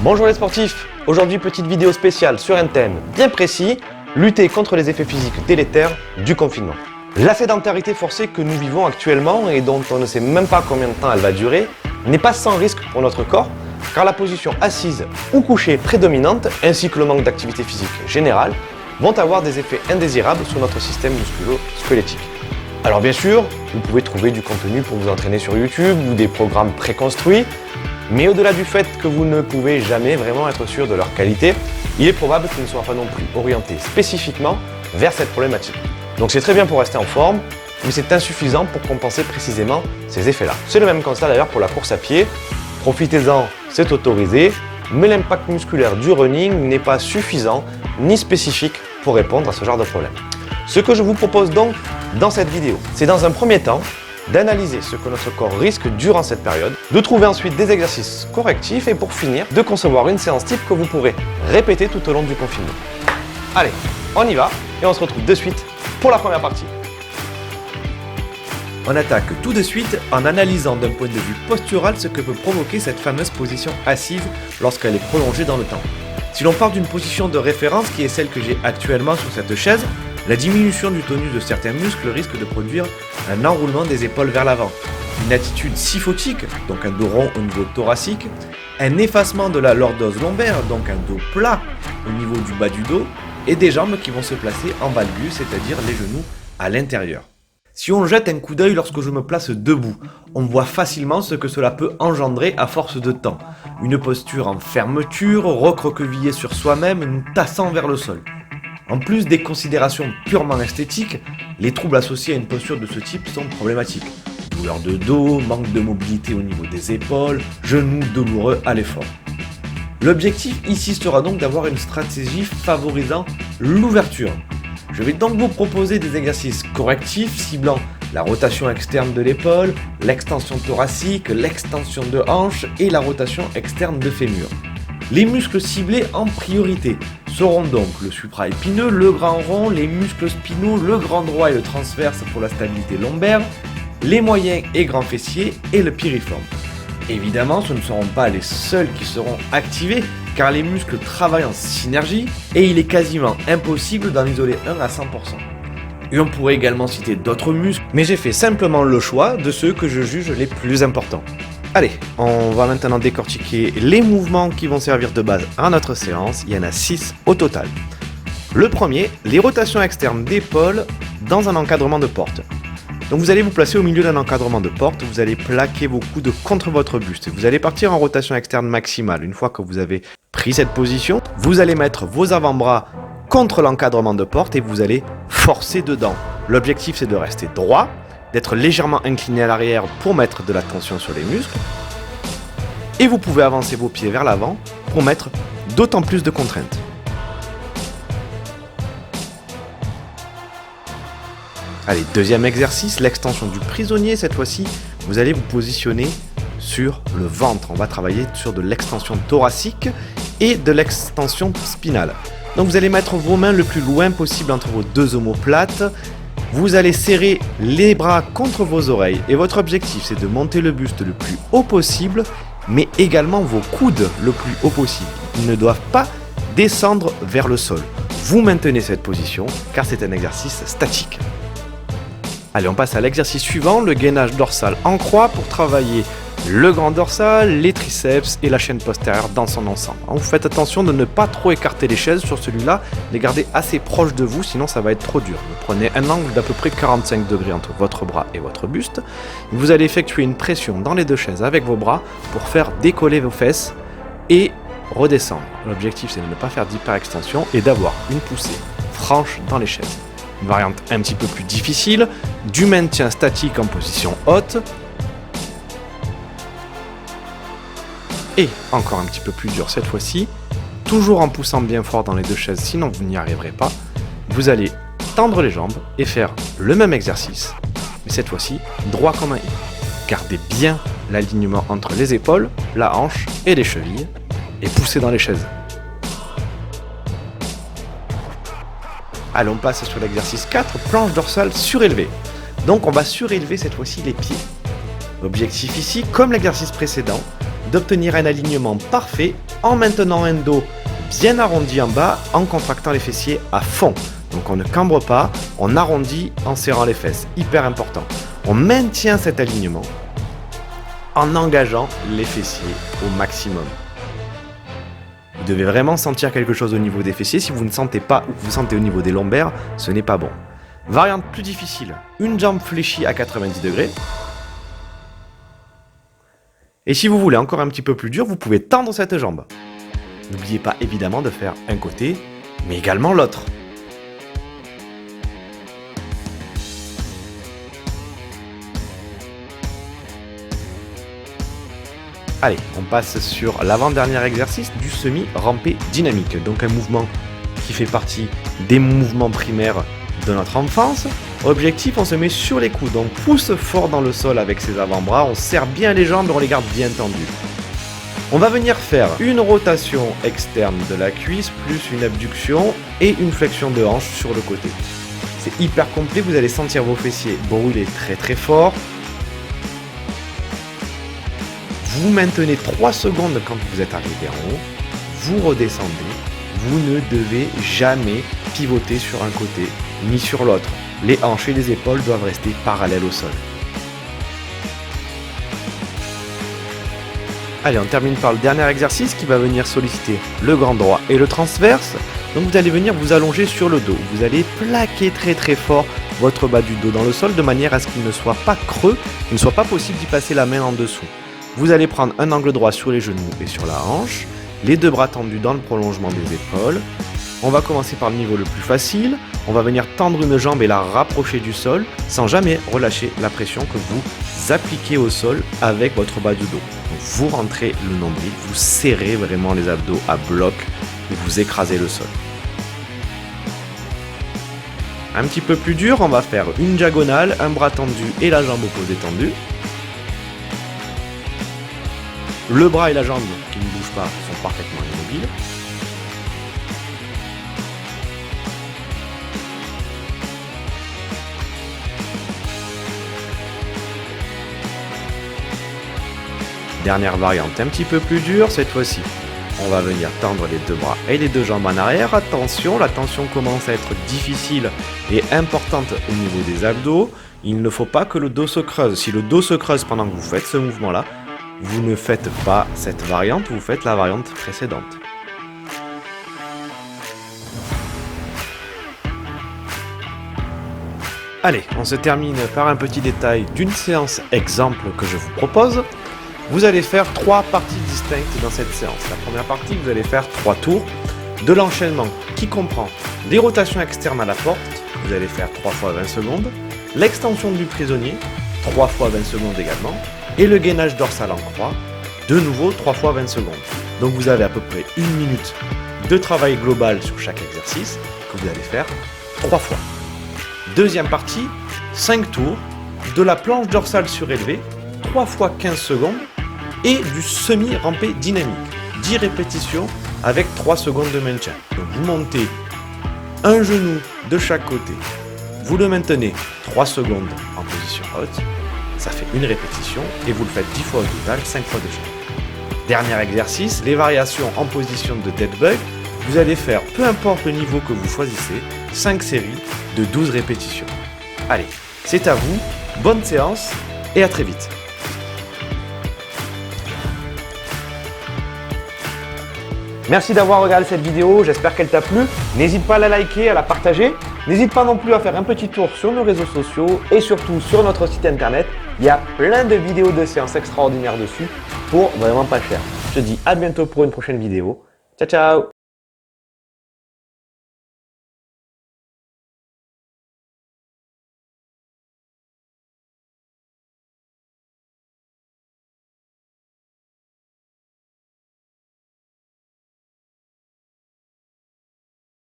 Bonjour les sportifs, aujourd'hui petite vidéo spéciale sur un thème bien précis, lutter contre les effets physiques délétères du confinement. La sédentarité forcée que nous vivons actuellement et dont on ne sait même pas combien de temps elle va durer n'est pas sans risque pour notre corps car la position assise ou couchée prédominante ainsi que le manque d'activité physique générale vont avoir des effets indésirables sur notre système musculo-squelettique. Alors bien sûr, vous pouvez trouver du contenu pour vous entraîner sur YouTube ou des programmes préconstruits. Mais au-delà du fait que vous ne pouvez jamais vraiment être sûr de leur qualité, il est probable qu'ils ne soient pas non plus orientés spécifiquement vers cette problématique. Donc c'est très bien pour rester en forme, mais c'est insuffisant pour compenser précisément ces effets-là. C'est le même constat d'ailleurs pour la course à pied. Profitez-en, c'est autorisé, mais l'impact musculaire du running n'est pas suffisant ni spécifique pour répondre à ce genre de problème. Ce que je vous propose donc dans cette vidéo, c'est dans un premier temps d'analyser ce que notre corps risque durant cette période, de trouver ensuite des exercices correctifs et pour finir, de concevoir une séance type que vous pourrez répéter tout au long du confinement. Allez, on y va et on se retrouve de suite pour la première partie. On attaque tout de suite en analysant d'un point de vue postural ce que peut provoquer cette fameuse position assise lorsqu'elle est prolongée dans le temps. Si l'on part d'une position de référence qui est celle que j'ai actuellement sur cette chaise, la diminution du tonus de certains muscles risque de produire un enroulement des épaules vers l'avant, une attitude syphotique, donc un dos rond au niveau thoracique, un effacement de la lordose lombaire, donc un dos plat au niveau du bas du dos, et des jambes qui vont se placer en valgus, c'est-à-dire les genoux à l'intérieur. Si on jette un coup d'œil lorsque je me place debout, on voit facilement ce que cela peut engendrer à force de temps. Une posture en fermeture, recroquevillée sur soi-même, nous tassant vers le sol. En plus des considérations purement esthétiques, les troubles associés à une posture de ce type sont problématiques. Douleur de dos, manque de mobilité au niveau des épaules, genoux douloureux à l'effort. L'objectif ici sera donc d'avoir une stratégie favorisant l'ouverture. Je vais donc vous proposer des exercices correctifs ciblant la rotation externe de l'épaule, l'extension thoracique, l'extension de hanche et la rotation externe de fémur. Les muscles ciblés en priorité seront donc le supraépineux, le grand rond, les muscles spinaux, le grand droit et le transverse pour la stabilité lombaire, les moyens et grands fessiers et le piriforme. Évidemment, ce ne seront pas les seuls qui seront activés car les muscles travaillent en synergie et il est quasiment impossible d'en isoler un à 100%. Et on pourrait également citer d'autres muscles, mais j'ai fait simplement le choix de ceux que je juge les plus importants. Allez, on va maintenant décortiquer les mouvements qui vont servir de base à notre séance. Il y en a 6 au total. Le premier, les rotations externes d'épaule dans un encadrement de porte. Donc vous allez vous placer au milieu d'un encadrement de porte, vous allez plaquer vos coudes contre votre buste. Vous allez partir en rotation externe maximale. Une fois que vous avez pris cette position, vous allez mettre vos avant-bras contre l'encadrement de porte et vous allez forcer dedans. L'objectif c'est de rester droit, d'être légèrement incliné à l'arrière pour mettre de la tension sur les muscles. Et vous pouvez avancer vos pieds vers l'avant pour mettre d'autant plus de contraintes. Allez, deuxième exercice, l'extension du prisonnier. Cette fois-ci, vous allez vous positionner sur le ventre. On va travailler sur de l'extension thoracique et de l'extension spinale. Donc vous allez mettre vos mains le plus loin possible entre vos deux omoplates. Vous allez serrer les bras contre vos oreilles et votre objectif c'est de monter le buste le plus haut possible, mais également vos coudes le plus haut possible. Ils ne doivent pas descendre vers le sol. Vous maintenez cette position car c'est un exercice statique. Allez, on passe à l'exercice suivant, le gainage dorsal en croix pour travailler le grand dorsal, les triceps et la chaîne postérieure dans son ensemble. Vous faites attention de ne pas trop écarter les chaises sur celui-là, les garder assez proches de vous, sinon ça va être trop dur. Vous prenez un angle d'à peu près 45 degrés entre votre bras et votre buste. Vous allez effectuer une pression dans les deux chaises avec vos bras pour faire décoller vos fesses et redescendre. L'objectif c'est de ne pas faire d'hyperextension et d'avoir une poussée franche dans les chaises. Une variante un petit peu plus difficile, du maintien statique en position haute, et encore un petit peu plus dur cette fois-ci, toujours en poussant bien fort dans les deux chaises, sinon vous n'y arriverez pas. Vous allez tendre les jambes et faire le même exercice, mais cette fois-ci droit comme un i. Gardez bien l'alignement entre les épaules, la hanche et les chevilles, et poussez dans les chaises. Allez, on passe sur l'exercice 4, planche dorsale surélevée. Donc on va surélever cette fois-ci les pieds. L'objectif ici, comme l'exercice précédent, d'obtenir un alignement parfait en maintenant un dos bien arrondi en bas en contractant les fessiers à fond. Donc on ne cambre pas, on arrondit en serrant les fesses, hyper important. On maintient cet alignement en engageant les fessiers au maximum. Vous devez vraiment sentir quelque chose au niveau des fessiers. Si vous ne sentez pas ou que vous sentez au niveau des lombaires, ce n'est pas bon. Variante plus difficile, une jambe fléchie à 90 degrés. Et si vous voulez encore un petit peu plus dur, vous pouvez tendre cette jambe. N'oubliez pas évidemment de faire un côté, mais également l'autre. Allez, on passe sur l'avant-dernier exercice du semi-rampé dynamique. Donc un mouvement qui fait partie des mouvements primaires de notre enfance. Objectif, on se met sur les coudes, on pousse fort dans le sol avec ses avant-bras, on serre bien les jambes et on les garde bien tendues. On va venir faire une rotation externe de la cuisse, plus une abduction et une flexion de hanche sur le côté. C'est hyper complet, vous allez sentir vos fessiers brûler très très fort. Vous maintenez 3 secondes quand vous êtes arrivé en haut, vous redescendez, vous ne devez jamais pivoter sur un côté ni sur l'autre. Les hanches et les épaules doivent rester parallèles au sol. Allez, on termine par le dernier exercice qui va venir solliciter le grand droit et le transverse. Donc vous allez venir vous allonger sur le dos. Vous allez plaquer très très fort votre bas du dos dans le sol de manière à ce qu'il ne soit pas creux, qu'il ne soit pas possible d'y passer la main en dessous. Vous allez prendre un angle droit sur les genoux et sur la hanche, les deux bras tendus dans le prolongement des épaules. On va commencer par le niveau le plus facile. On va venir tendre une jambe et la rapprocher du sol sans jamais relâcher la pression que vous appliquez au sol avec votre bas du dos. Donc vous rentrez le nombril, vous serrez vraiment les abdos à bloc et vous écrasez le sol. Un petit peu plus dur, on va faire une diagonale, un bras tendu et la jambe opposée tendue. Le bras et la jambe qui ne bougent pas sont parfaitement immobiles. Dernière variante un petit peu plus dure, cette fois-ci. On va venir tendre les deux bras et les deux jambes en arrière. Attention, la tension commence à être difficile et importante au niveau des abdos. Il ne faut pas que le dos se creuse. Si le dos se creuse pendant que vous faites ce mouvement-là, vous ne faites pas cette variante, vous faites la variante précédente. Allez, on se termine par un petit détail d'une séance exemple que je vous propose. Vous allez faire 3 parties distinctes dans cette séance. La première partie, vous allez faire 3 tours de l'enchaînement qui comprend des rotations externes à la porte, vous allez faire 3 fois 20 secondes, l'extension du prisonnier, 3 fois 20 secondes également, et le gainage dorsal en croix, de nouveau 3 fois 20 secondes. Donc vous avez à peu près 1 minute de travail global sur chaque exercice que vous allez faire 3 fois. Deuxième partie, 5 tours de la planche dorsale surélevée, 3 fois 15 secondes, et du semi-rampé dynamique, 10 répétitions avec 3 secondes de maintien. Donc vous montez un genou de chaque côté, vous le maintenez 3 secondes en position haute, ça fait une répétition et vous le faites 10 fois au total, 5 fois de chaque. Dernier exercice, les variations en position de dead bug, vous allez faire, peu importe le niveau que vous choisissez, 5 séries de 12 répétitions. Allez, c'est à vous, bonne séance et à très vite. Merci d'avoir regardé cette vidéo, j'espère qu'elle t'a plu. N'hésite pas à la liker, à la partager. N'hésite pas non plus à faire un petit tour sur nos réseaux sociaux et surtout sur notre site internet. Il y a plein de vidéos de séances extraordinaires dessus pour vraiment pas cher. Je te dis à bientôt pour une prochaine vidéo. Ciao ciao!